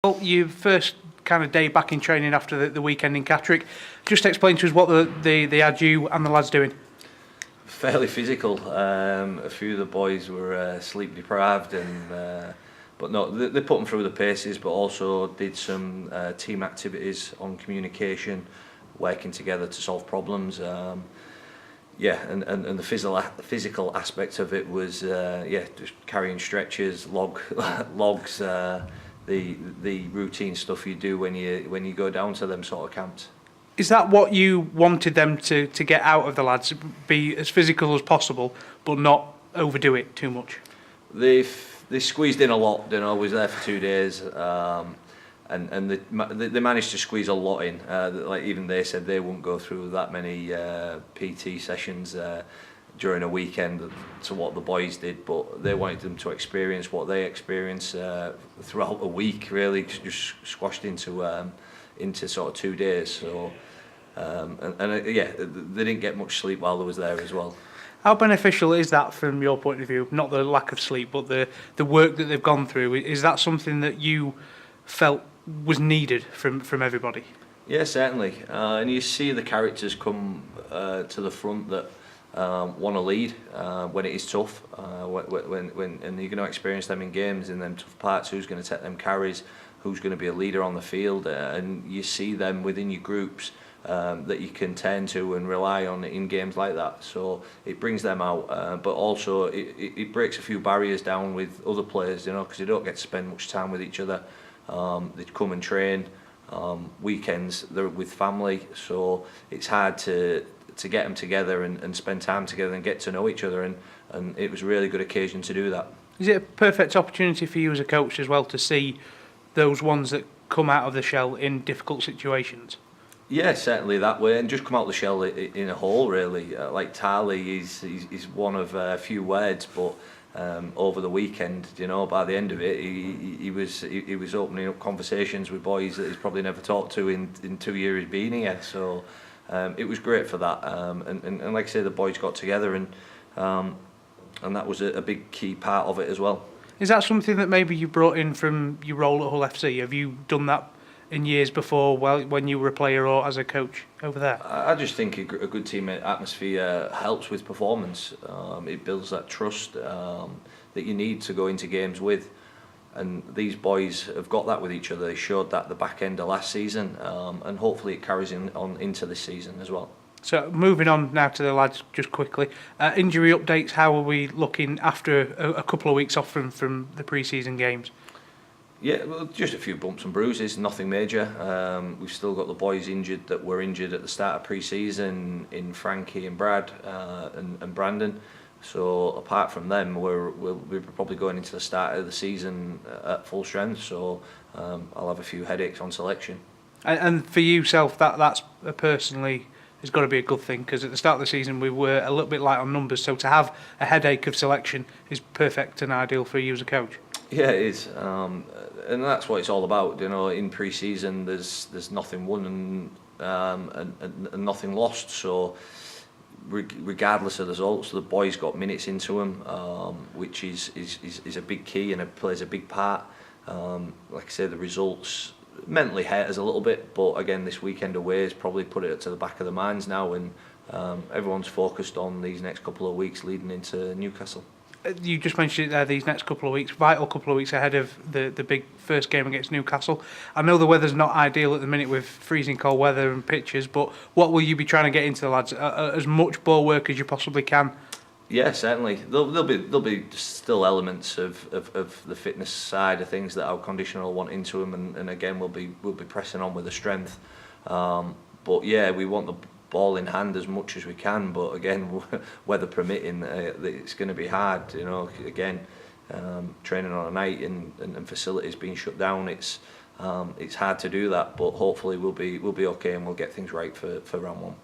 Well, your first kind of day back in training after the weekend in Catterick. Just explain to us what they had you and the lads doing. Fairly physical. A few of the boys were sleep deprived, but no, they put them through the paces, but also did some team activities on communication, working together to solve problems. Yeah, and the physical aspect of it was just carrying stretchers, logs, the routine stuff you do when you go down to them sort of camps. Is that what you wanted them to get out of the lads? Be as physical as possible, but not overdo it too much? They squeezed in a lot. I was there for 2 days, and they managed to squeeze a lot in. Like even they said they wouldn't go through that many PT sessions during a weekend to what the boys did, but they wanted them to experience what they experienced throughout a week. Really, just squashed into sort of 2 days. So. Yeah, they didn't get much sleep while they was there as well. How beneficial is that from your point of view? Not the lack of sleep, but the work that they've gone through. Is that something that you felt was needed from everybody? Yeah, certainly. And you see the characters come to the front that want to lead when it is tough. When and you're going to experience them in games in them tough parts. Who's going to take them carries? Who's going to be a leader on the field? And you see them within your groups. That you can turn to and rely on in games like that. So it brings them out, but also it breaks a few barriers down with other players, because they don't get to spend much time with each other. They come and train weekends, they're with family, so it's hard to get them together and spend time together and get to know each other, and it was a really good occasion to do that. Is it a perfect opportunity for you as a coach as well to see those ones that come out of the shell in difficult situations? Yeah, certainly that way, and just come out the shell in a whole, really. Like Tarley, he's one of a few words, but over the weekend, by the end of it, he was opening up conversations with boys that he's probably never talked to in 2 years being here. So it was great for that, and like I say, the boys got together, and that was a big key part of it as well. Is that something that maybe you brought in from your role at Hull FC? Have you done that in years before, when you were a player or as a coach over there? I just think a good team atmosphere helps with performance. It builds that trust that you need to go into games with, and these boys have got that with each other. They showed that the back end of last season, and hopefully it carries on into this season as well. So moving on now to the lads just quickly. Injury updates, how are we looking after a couple of weeks off from the pre-season games? Yeah, well, just a few bumps and bruises, nothing major. We've still got the boys injured that were injured at the start of pre-season in Frankie and Brad and Brandon. So apart from them, we're probably going into the start of the season at full strength. So I'll have a few headaches on selection. And for yourself, that's personally has got to be a good thing, because at the start of the season we were a little bit light on numbers. So to have a headache of selection is perfect and ideal for you as a coach. Yeah, it is, and that's what it's all about. In pre-season, there's nothing won and nothing lost. So, regardless of the results, the boys got minutes into them, which is a big key and it plays a big part. Like I say, the results mentally hurt us a little bit, but again, this weekend away has probably put it to the back of the minds now, and everyone's focused on these next couple of weeks leading into Newcastle. You just mentioned it there, these next couple of weeks, vital couple of weeks ahead of the big first game against Newcastle. I know the weather's not ideal at the minute with freezing cold weather and pitches, but what will you be trying to get into the lads? As much ball work as you possibly can? Yeah, certainly. There'll be still elements of the fitness side of things that our conditioner will want into them, and again we'll be pressing on with the strength. But yeah, we want the ball in hand as much as we can, but again, weather permitting, it's going to be hard. Again, training on a night and facilities being shut down, it's hard to do that. But hopefully we'll be okay and we'll get things right for round one.